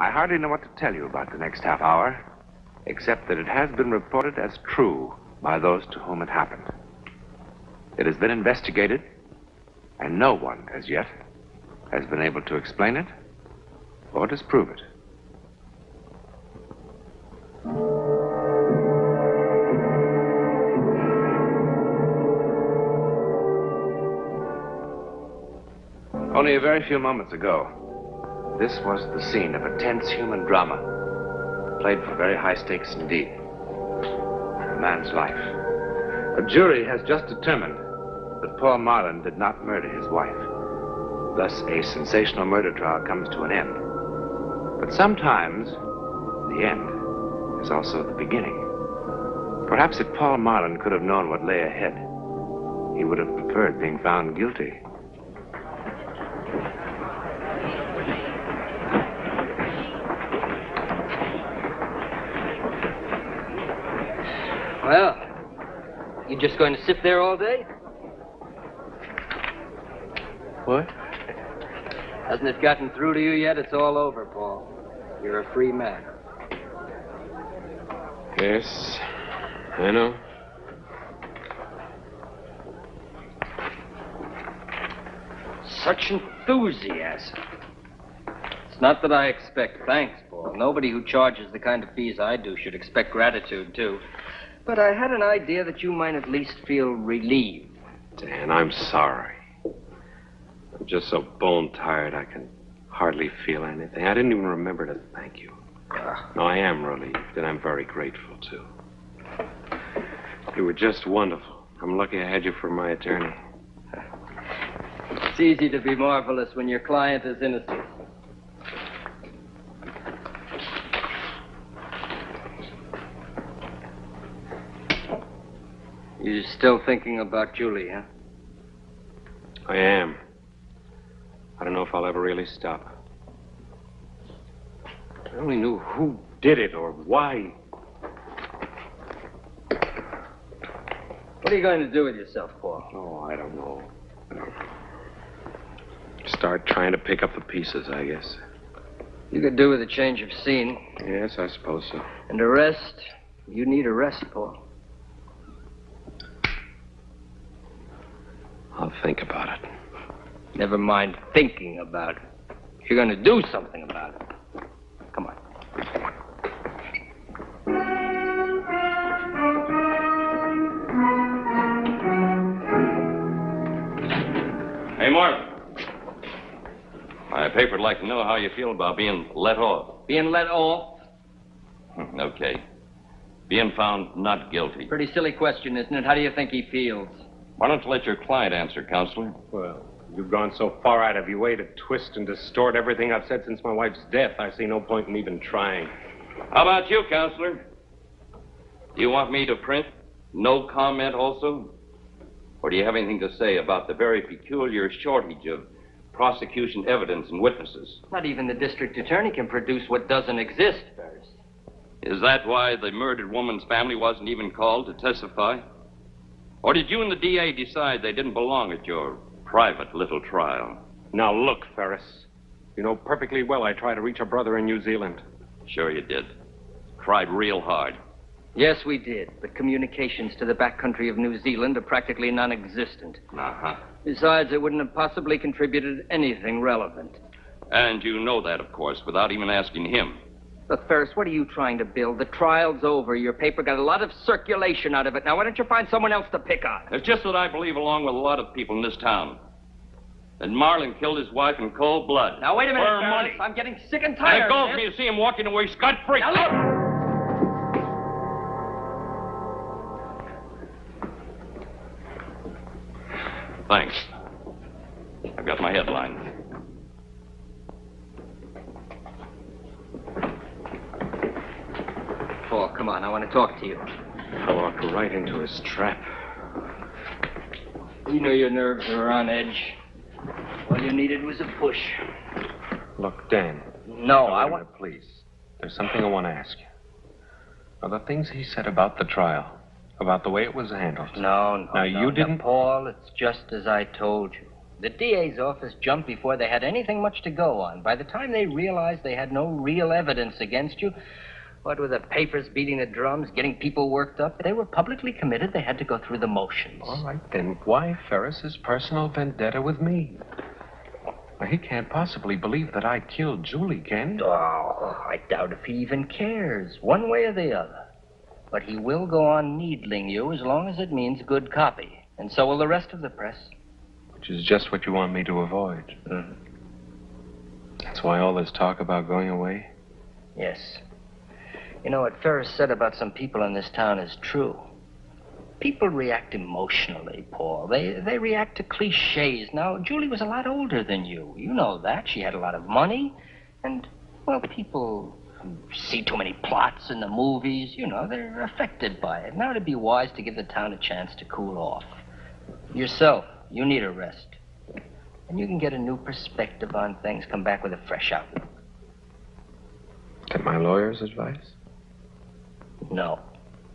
I hardly know what to tell you about the next half hour, except that it has been reported as true by those to whom it happened. It has been investigated, and no one, as yet, has been able to explain it or disprove it. Only a very few moments ago, this was the scene of a tense human drama, played for very high stakes indeed. A man's life. A jury has just determined that Paul Marlin did not murder his wife. Thus, a sensational murder trial comes to an end. But sometimes, the end is also the beginning. Perhaps if Paul Marlin could have known what lay ahead, he would have preferred being found guilty. Well, you just going to sit there all day? What? Hasn't it gotten through to you yet? It's all over, Paul. You're a free man. Yes, I know. Such enthusiasm. It's not that I expect thanks, Paul. Nobody who charges the kind of fees I do should expect gratitude, too. But I had an idea that you might at least feel relieved. Dan, I'm sorry. I'm just so bone-tired I can hardly feel anything. I didn't even remember to thank you. No, I am relieved, and I'm very grateful, too. You were just wonderful. I'm lucky I had you for my attorney. It's easy to be marvelous when your client is innocent. You're still thinking about Julie, huh? I am. I don't know if I'll ever really stop. I only knew who did it or why. What are you going to do with yourself, Paul? Oh, I don't know. Start trying to pick up the pieces, I guess. You could do with a change of scene. Yes, I suppose so. And a rest. You need a rest, Paul. I'll think about it. Never mind thinking about it. You're going to do something about it. Come on. Hey, Martin. My paper would like to know how you feel about being let off. Being let off? Okay. Being found not guilty. Pretty silly question, isn't it? How do you think he feels? Why don't you let your client answer, Counselor? Well, you've gone so far out of your way to twist and distort everything I've said since my wife's death, I see no point in even trying. How about you, Counselor? Do you want me to print no comment also? Or do you have anything to say about the very peculiar shortage of prosecution evidence and witnesses? Not even the district attorney can produce what doesn't exist, Ferris. Is that why the murdered woman's family wasn't even called to testify? Or did you and the DA decide they didn't belong at your private little trial? Now, look, Ferris. You know perfectly well I tried to reach a brother in New Zealand. Sure you did. Tried real hard. Yes, we did. But communications to the backcountry of New Zealand are practically non-existent. Uh-huh. Besides, it wouldn't have possibly contributed anything relevant. And you know that, of course, without even asking him. Look, Ferris, what are you trying to build? The trial's over. Your paper got a lot of circulation out of it. Now, why don't you find someone else to pick on? It's just that I believe, along with a lot of people in this town, that Marlin killed his wife in cold blood. Now, wait a minute, For Ferris. money. I'm getting sick and tired Let go of of me this. to see him walking away scot-free. Now, look. Thanks. I've got my headline. Paul, come on. I want to talk to you. I walked right into his trap. You know your nerves are on edge. All you needed was a push. Look, Dan. No, Wait I a want... minute, please. There's something I want to ask you. Now, the things he said about the trial, about the way it was handled. No. Now, you didn't... Paul, it's just as I told you. The DA's office jumped before they had anything much to go on. By the time they realized they had no real evidence against you, what with the papers beating the drums, getting people worked up, they were publicly committed. They had to go through the motions. All right, then why Ferris's personal vendetta with me? Well, he can't possibly believe that I killed Julie, can he? Oh, I doubt if he even cares, one way or the other. But he will go on needling you as long as it means good copy. And so will the rest of the press. Which is just what you want me to avoid. Mm-hmm. That's why all this talk about going away? Yes. You know, what Ferris said about some people in this town is true. People react emotionally, Paul. They react to cliches. Now, Julie was a lot older than you. You know that. She had a lot of money. And, well, people see too many plots in the movies. You know, they're affected by it. Now it'd be wise to give the town a chance to cool off. Yourself, you need a rest. And you can get a new perspective on things, come back with a fresh outlook. Get my lawyer's advice? No.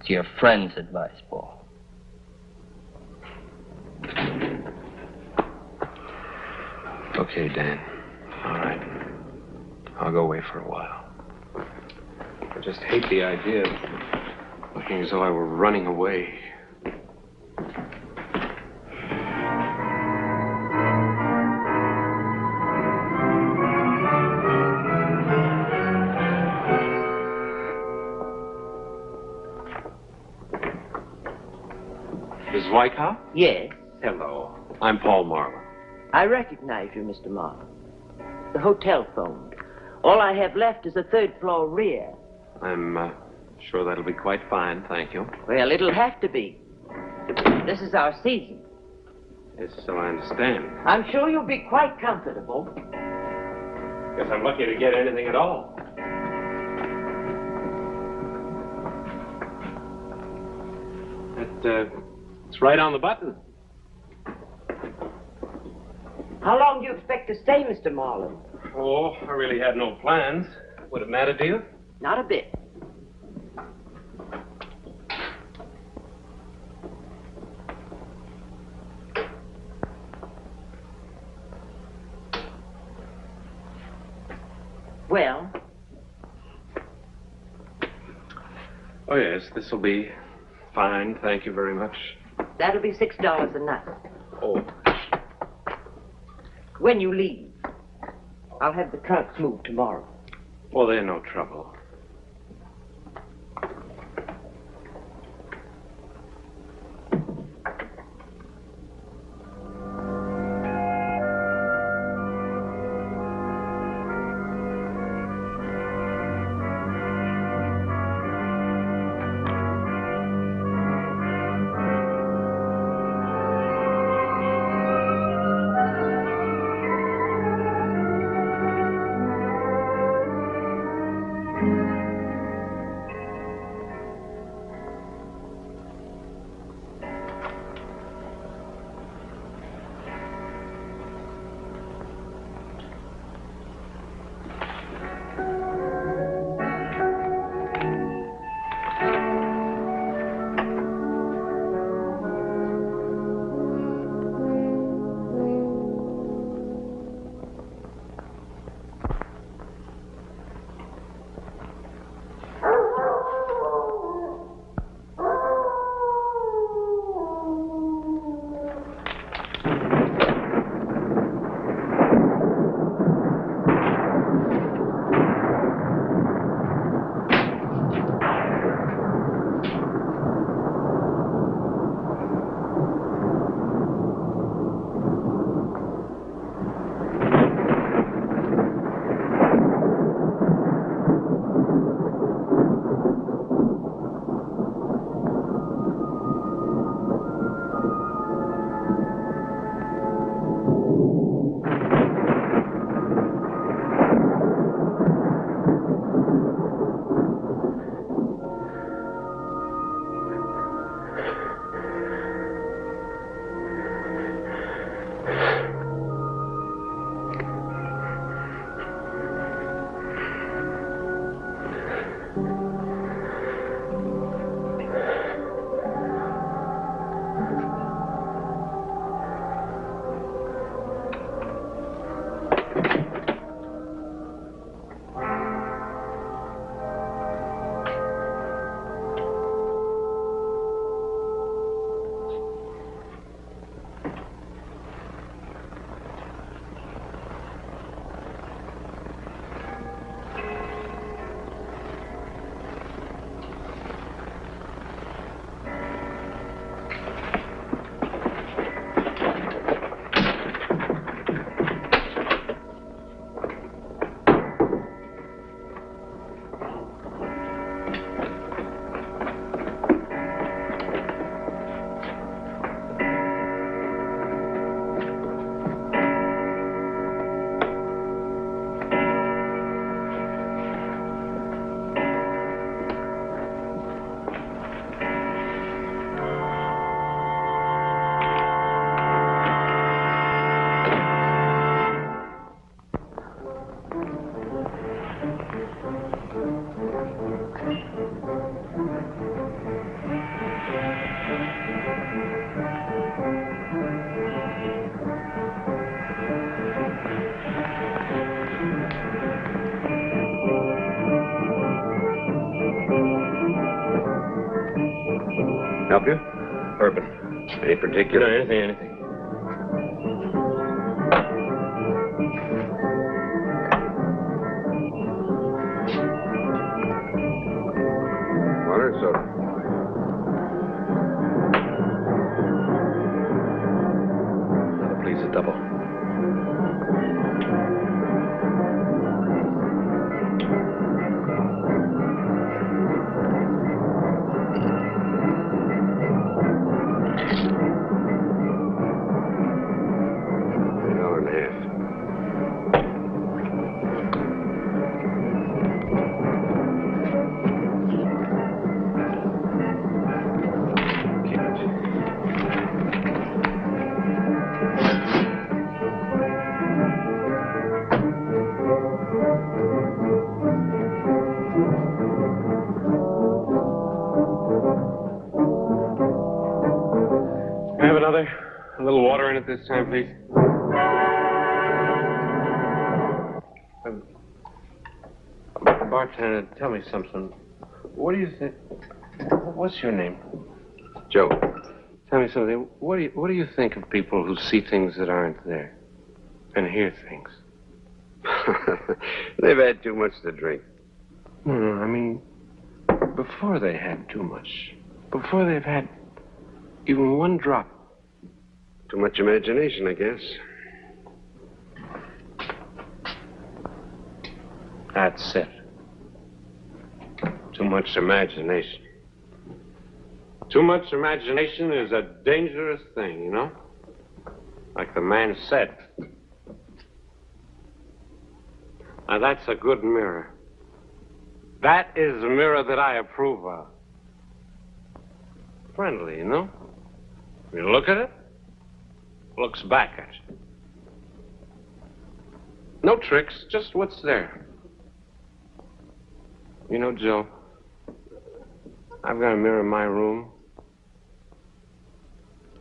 It's your friend's advice, Paul. Okay, Dan. All right. I'll go away for a while. I just hate the idea of looking as though I were running away. Mrs. Wyckoff? Yes, Hello. I'm Paul Marlowe. I recognize you, Mr. Marlowe. The hotel phoned. All I have left is a third-floor rear. I'm sure that'll be quite fine, thank you. Well, it'll have to be. This is our season. Yes, so I understand. I'm sure you'll be quite comfortable. Guess I'm lucky to get anything at all. It's right on the button. How long do you expect to stay, Mr. Marlowe? Oh, I really had no plans. Would it matter to you? Not a bit. Well? Oh, yes, this will be fine. Thank you very much. That'll be $6 a night. Oh. When you leave, I'll have the trunks moved tomorrow. Well, they're no trouble. Help you? Urban. Any particular? Anything. Water, soda. Another, please, a double. Have another? A little water in it this time, please. Bartender, tell me something. What do you think? What's your name? Joe. Tell me something. What do you think of people who see things that aren't there and hear things? They've had too much to drink. No, I mean, before they had too much. Before they've had even one drop. Too much imagination, I guess. That's it. Too much imagination. Too much imagination is a dangerous thing, you know? Like the man said. Now, that's a good mirror. That is a mirror that I approve of. Friendly, you know? You look at it, looks back at you. No tricks, just what's there. You know, Joe, I've got a mirror in my room.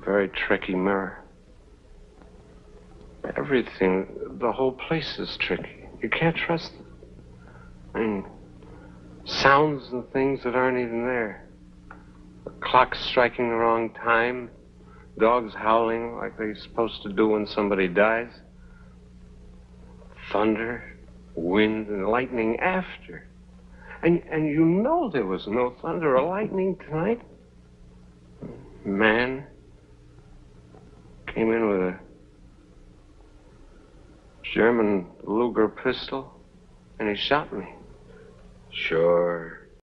Very tricky mirror. Everything, the whole place is tricky. You can't trust it. I mean, sounds and things that aren't even there. The clock striking the wrong time. Dogs howling like they're supposed to do when somebody dies. Thunder, wind, and lightning after. And you know there was no thunder or lightning tonight. Man came in with a German Luger pistol, and he shot me. Sure.